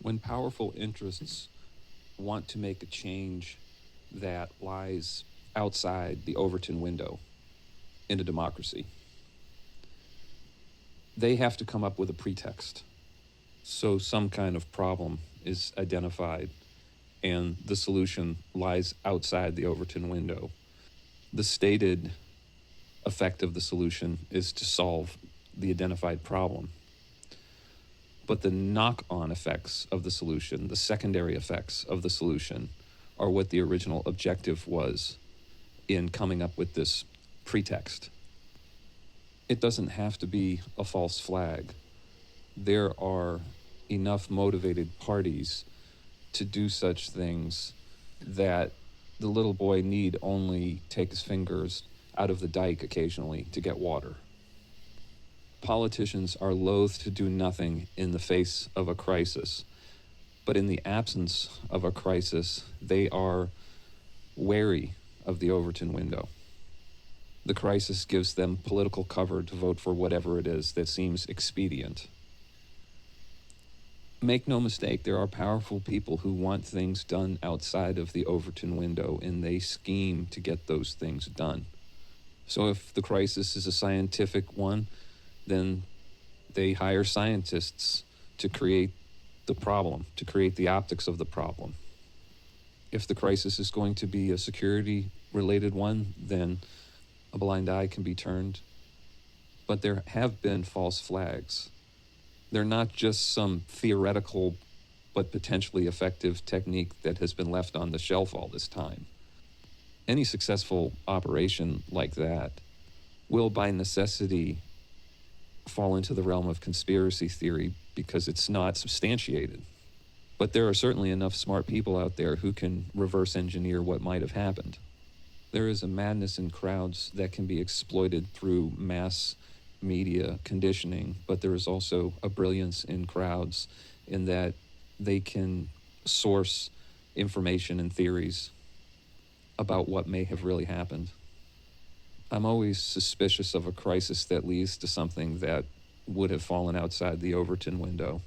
When powerful interests want to make a change that lies outside the Overton window in a democracy, they have to come up with a pretext. So some kind of problem is identified and the solution lies outside the Overton window. The stated effect of the solution is to solve the identified problem. But the knock-on effects of the solution, the secondary effects of the solution, are what the original objective was in coming up with this pretext. It doesn't have to be a false flag. There are enough motivated parties to do such things that the little boy need only take his fingers out of the dike occasionally to get water. Politicians are loath to do nothing in the face of a crisis, but in the absence of a crisis, they are wary of the Overton window. The crisis gives them political cover to vote for whatever it is that seems expedient. Make no mistake, there are powerful people who want things done outside of the Overton window, and they scheme to get those things done. So if the crisis is a scientific one, then they hire scientists to create the problem, to create the optics of the problem. If the crisis is going to be a security-related one, then a blind eye can be turned. But there have been false flags. They're not just some theoretical but potentially effective technique that has been left on the shelf all this time. Any successful operation like that will, by necessity, fall into the realm of conspiracy theory because it's not substantiated. But there are certainly enough smart people out there who can reverse engineer what might have happened. There is a madness in crowds that can be exploited through mass media conditioning, but there is also a brilliance in crowds in that they can source information and theories about what may have really happened. I'm always suspicious of a crisis that leads to something that would have fallen outside the Overton window.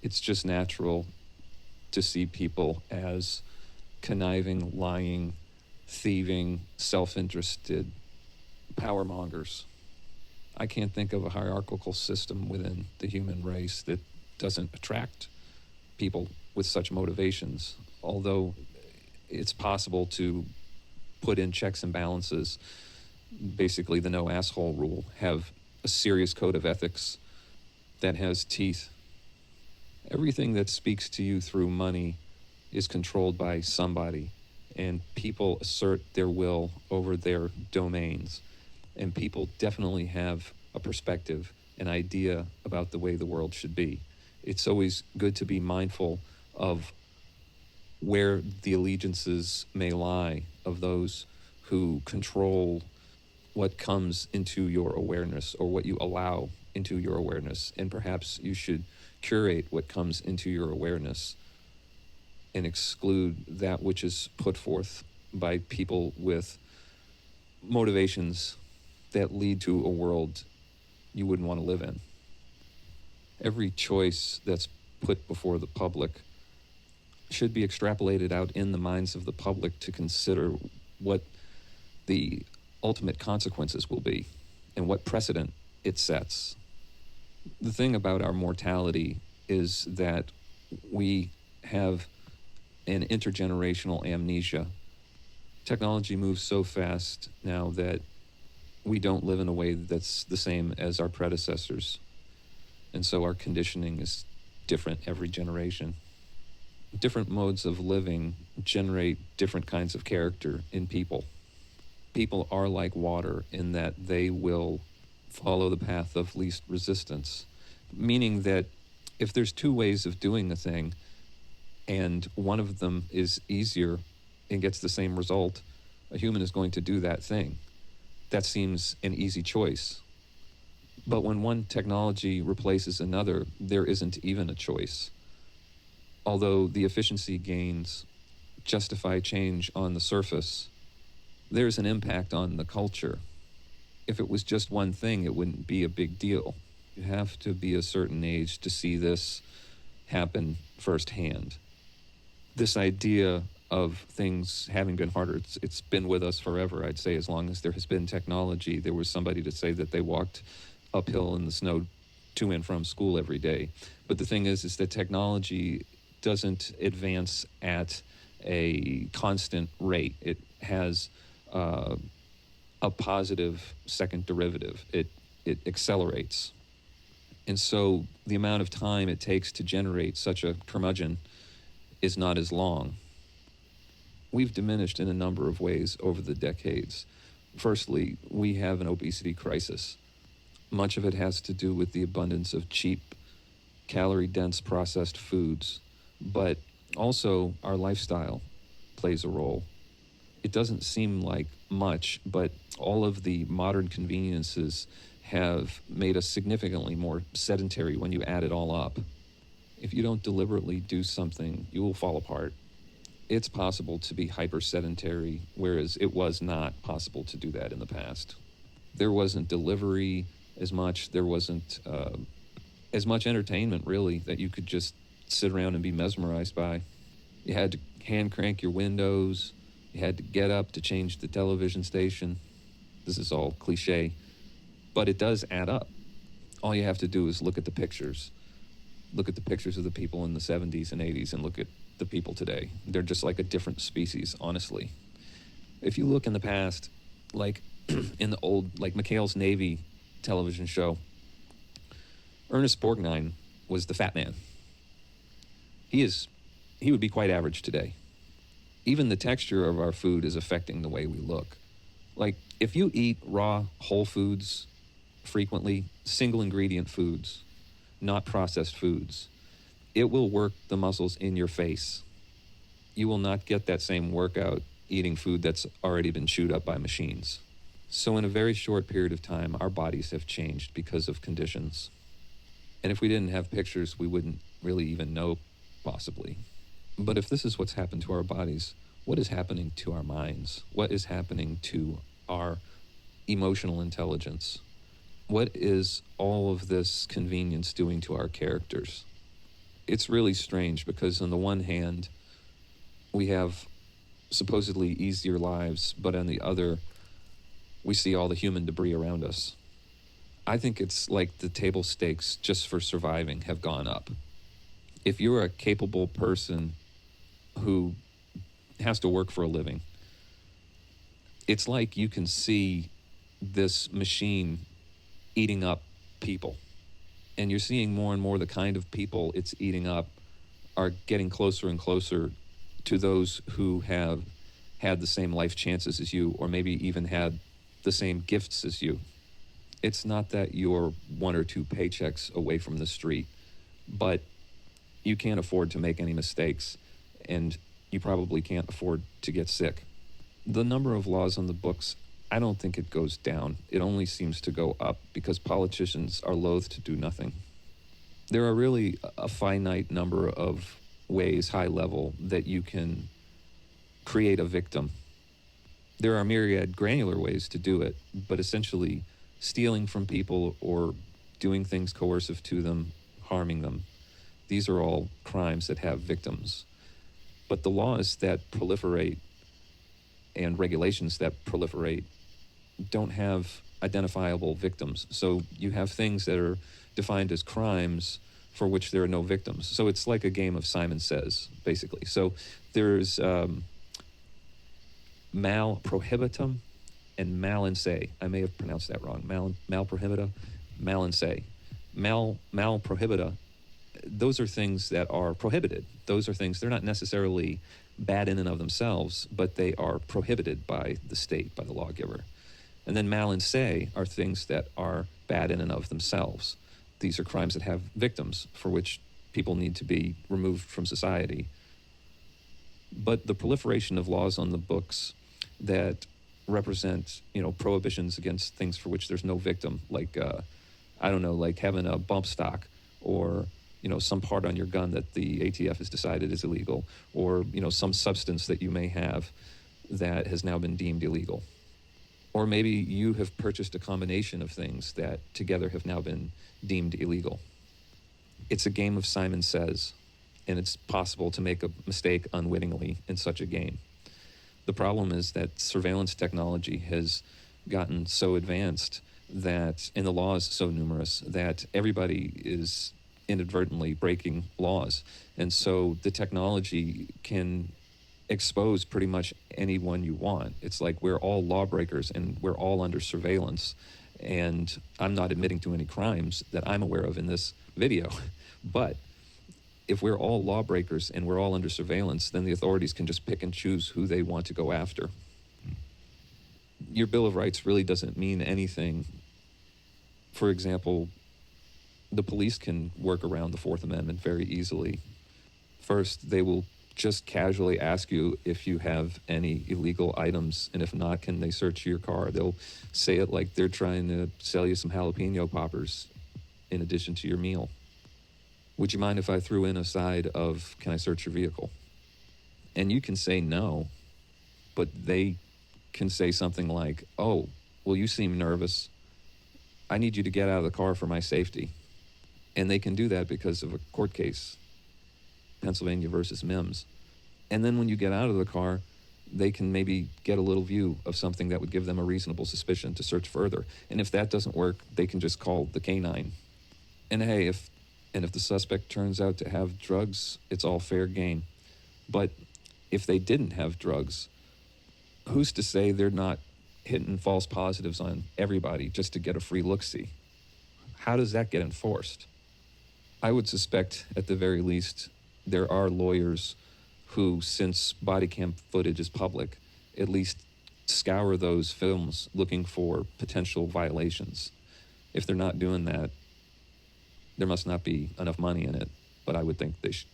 It's just natural to see people as conniving, lying, thieving, self-interested power mongers. I can't think of a hierarchical system within the human race that doesn't attract people with such motivations, although it's possible to put in checks and balances, basically the no asshole rule, have a serious code of ethics that has teeth. Everything that speaks to you through money is controlled by somebody, and people assert their will over their domains. And people definitely have a perspective, an idea about the way the world should be. It's always good to be mindful of where the allegiances may lie of those who control what comes into your awareness or what you allow into your awareness. And perhaps you should curate what comes into your awareness and exclude that which is put forth by people with motivations that lead to a world you wouldn't want to live in. Every choice that's put before the public should be extrapolated out in the minds of the public to consider what the ultimate consequences will be and what precedent it sets. The thing about our mortality is that we have an intergenerational amnesia. Technology moves so fast now that we don't live in a way that's the same as our predecessors. And so our conditioning is different every generation. Different modes of living generate different kinds of character in people. People are like water in that they will follow the path of least resistance, meaning that if there's two ways of doing a thing and one of them is easier and gets the same result, a human is going to do that thing. That seems an easy choice. But when one technology replaces another, there isn't even a choice. Although the efficiency gains justify change on the surface, there's an impact on the culture. If it was just one thing, it wouldn't be a big deal. You have to be a certain age to see this happen firsthand. This idea of things having been harder, it's been with us forever. I'd say as long as there has been technology, there was somebody to say that they walked uphill in the snow to and from school every day. But the thing is that technology doesn't advance at a constant rate. It has a positive second derivative. It accelerates. And so the amount of time it takes to generate such a curmudgeon is not as long. We've diminished in a number of ways over the decades. Firstly, we have an obesity crisis. Much of it has to do with the abundance of cheap, calorie-dense processed foods, but also our lifestyle plays a role. It doesn't seem like much, but all of the modern conveniences have made us significantly more sedentary when you add it all up. If you don't deliberately do something, you will fall apart. It's possible to be hyper-sedentary, whereas it was not possible to do that in the past. There wasn't delivery as much. There wasn't as much entertainment, really, that you could just sit around and be mesmerized by. You had to hand crank your windows. You had to get up to change the television station. This is all cliche, but it does add up. All you have to do is look at the pictures. Look at the pictures of the people in the 70s and 80s and look at the people today. They're just like a different species, honestly. If you look in the past, like in the old, like McHale's Navy television show, Ernest Borgnine was the fat man. He would be quite average today. Even the texture of our food is affecting the way we look. Like, if you eat raw, whole foods frequently, single ingredient foods, not processed foods, it will work the muscles in your face. You will not get that same workout eating food that's already been chewed up by machines. So in a very short period of time, our bodies have changed because of conditions. And if we didn't have pictures, we wouldn't really even know, possibly. But if this is what's happened to our bodies, what is happening to our minds? What is happening to our emotional intelligence? What is all of this convenience doing to our characters? It's really strange because on the one hand, we have supposedly easier lives, but on the other, we see all the human debris around us. I think it's like the table stakes just for surviving have gone up. If you're a capable person who has to work for a living, it's like you can see this machine eating up people. And you're seeing more and more the kind of people it's eating up are getting closer and closer to those who have had the same life chances as you, or maybe even had the same gifts as you. It's not that you're one or two paychecks away from the street, but you can't afford to make any mistakes, and you probably can't afford to get sick. The number of laws on the books, I don't think it goes down. It only seems to go up because politicians are loath to do nothing. There are really a finite number of ways, high level, that you can create a victim. There are myriad granular ways to do it, but essentially stealing from people or doing things coercive to them, harming them, these are all crimes that have victims. But the laws that proliferate and regulations that proliferate don't have identifiable victims. So you have things that are defined as crimes for which there are no victims. So it's like a game of Simon Says, basically. So there's mal prohibitum and mal in se. I may have pronounced that wrong. Mal prohibita, mal in se. Mal prohibita, those are things that are prohibited. Those are things, they're not necessarily bad in and of themselves, but they are prohibited by the state, by the lawgiver. And then mal in se are things that are bad in and of themselves. These are crimes that have victims for which people need to be removed from society. But the proliferation of laws on the books that represent, prohibitions against things for which there's no victim, like, like having a bump stock, or, some part on your gun that the ATF has decided is illegal, or, some substance that you may have that has now been deemed illegal. Or maybe you have purchased a combination of things that together have now been deemed illegal. It's a game of Simon Says, and it's possible to make a mistake unwittingly in such a game. The problem is that surveillance technology has gotten so advanced that, and the laws so numerous, that everybody is inadvertently breaking laws. And so the technology can expose pretty much anyone you want. It's like we're all lawbreakers and we're all under surveillance. And I'm not admitting to any crimes that I'm aware of in this video. But if we're all lawbreakers and we're all under surveillance, then the authorities can just pick and choose who they want to go after. Your Bill of Rights really doesn't mean anything. For example, the police can work around the Fourth Amendment very easily. First, they will just casually ask you if you have any illegal items, and if not, can they search your car? They'll say it like they're trying to sell you some jalapeno poppers in addition to your meal. Would you mind if I threw in a side of, can I search your vehicle? And you can say no, but they can say something like, oh, well, you seem nervous. I need you to get out of the car for my safety. And they can do that because of a court case, Pennsylvania versus Mims. And then when you get out of the car, they can maybe get a little view of something that would give them a reasonable suspicion to search further. And if that doesn't work, they can just call the canine. And hey, if the suspect turns out to have drugs, it's all fair game. But if they didn't have drugs, who's to say they're not hitting false positives on everybody just to get a free look-see? How does that get enforced? I would suspect, at the very least, there are lawyers who, since body cam footage is public, at least scour those films looking for potential violations. If they're not doing that, there must not be enough money in it, but I would think they should.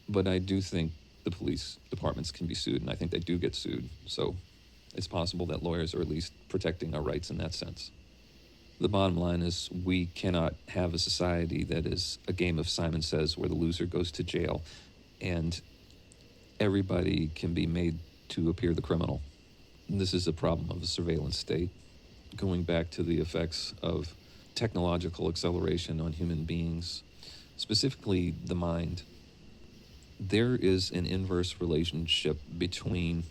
But I do think the police departments can be sued, and I think they do get sued. So it's possible that lawyers are at least protecting our rights in that sense. The bottom line is we cannot have a society that is a game of Simon Says where the loser goes to jail and everybody can be made to appear the criminal. This is a problem of a surveillance state. Going back to the effects of technological acceleration on human beings, specifically the mind, there is an inverse relationship between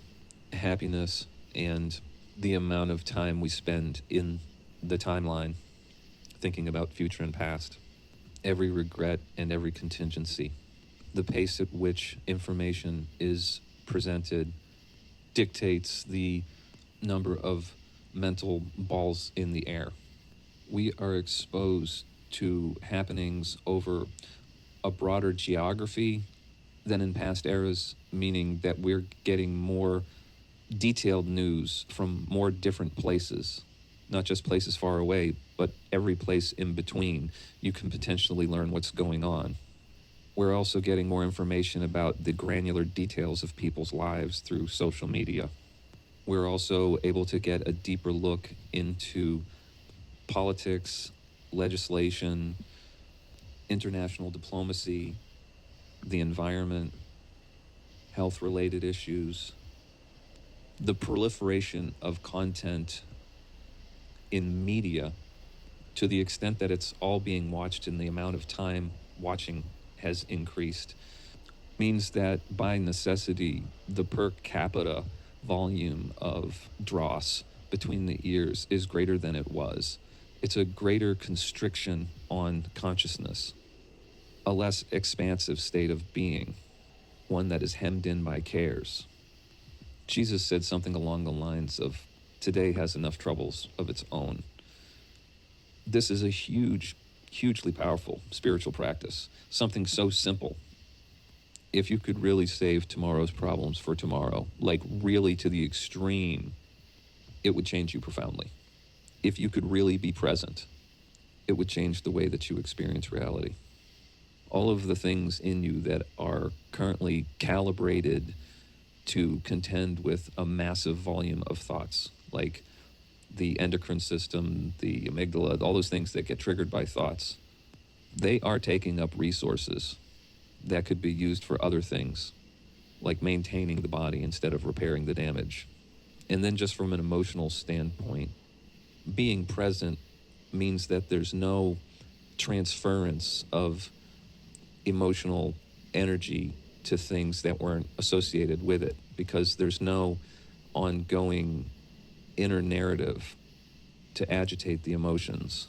happiness and the amount of time we spend in the timeline thinking about future and past. Every regret and every contingency, the pace at which information is presented dictates the number of mental balls in the air. We are exposed to happenings over a broader geography than in past eras, meaning that we're getting more detailed news from more different places, not just places far away, but every place in between. You can potentially learn what's going on. We're also getting more information about the granular details of people's lives through social media. We're also able to get a deeper look into politics, legislation, international diplomacy, the environment, health-related issues. The proliferation of content in media, to the extent that it's all being watched and the amount of time watching has increased, means that by necessity, the per capita volume of dross between the ears is greater than it was. It's a greater constriction on consciousness, a less expansive state of being, one that is hemmed in by cares. Jesus said something along the lines of, today has enough troubles of its own. This is a hugely powerful spiritual practice, something so simple. If you could really save tomorrow's problems for tomorrow, like really to the extreme, it would change you profoundly. If you could really be present, it would change the way that you experience reality. All of the things in you that are currently calibrated to contend with a massive volume of thoughts, like the endocrine system, the amygdala, all those things that get triggered by thoughts, they are taking up resources that could be used for other things, like maintaining the body instead of repairing the damage. And then just from an emotional standpoint, being present means that there's no transference of emotional energy to things that weren't associated with it, because there's no ongoing inner narrative to agitate the emotions.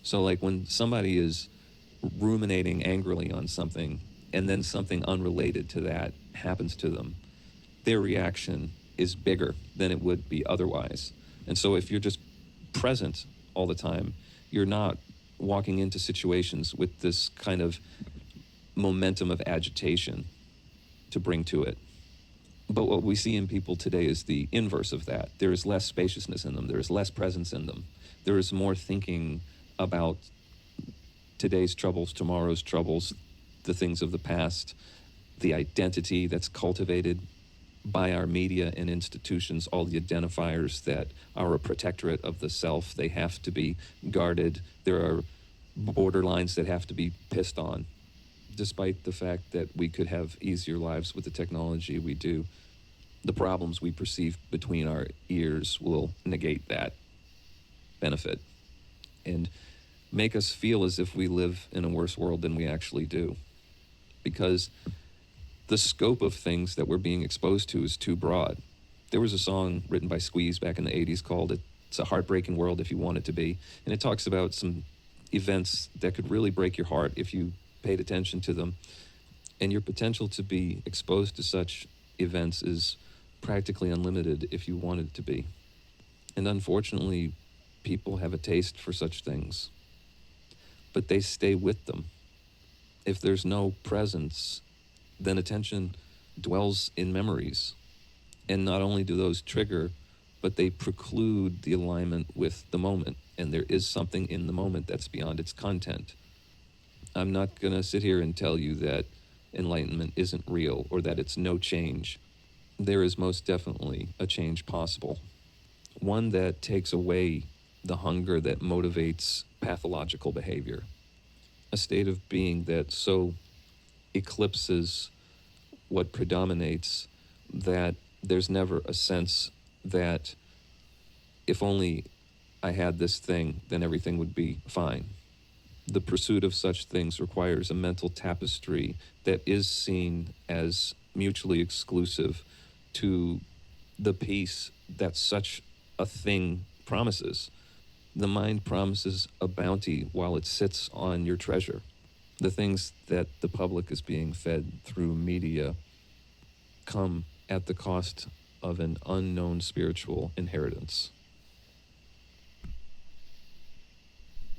So, like when somebody is ruminating angrily on something and then something unrelated to that happens to them, their reaction is bigger than it would be otherwise. And so, if you're just present all the time, you're not walking into situations with this kind of momentum of agitation to bring to it. But what we see in people today is the inverse of that. There is less spaciousness in them. There is less presence in them. There is more thinking about today's troubles, tomorrow's troubles, the things of the past, the identity that's cultivated by our media and institutions, all the identifiers that are a protectorate of the self. They have to be guarded. There are borderlines that have to be pissed on. Despite the fact that we could have easier lives with the technology we do, the problems we perceive between our ears will negate that benefit and make us feel as if we live in a worse world than we actually do. Because the scope of things that we're being exposed to is too broad. There was a song written by Squeeze back in the 80s called It's a Heartbreaking World If You Want It to Be. And it talks about some events that could really break your heart if you paid attention to them. And your potential to be exposed to such events is practically unlimited if you want it to be. And unfortunately, people have a taste for such things, but they stay with them. If there's no presence, then attention dwells in memories. And not only do those trigger, but they preclude the alignment with the moment. And there is something in the moment that's beyond its content. I'm not going to sit here and tell you that enlightenment isn't real or that it's no change. There is most definitely a change possible. One that takes away the hunger that motivates pathological behavior. A state of being that so eclipses what predominates that there's never a sense that if only I had this thing, then everything would be fine. The pursuit of such things requires a mental tapestry that is seen as mutually exclusive to the peace that such a thing promises. The mind promises a bounty while it sits on your treasure. The things that the public is being fed through media come at the cost of an unknown spiritual inheritance.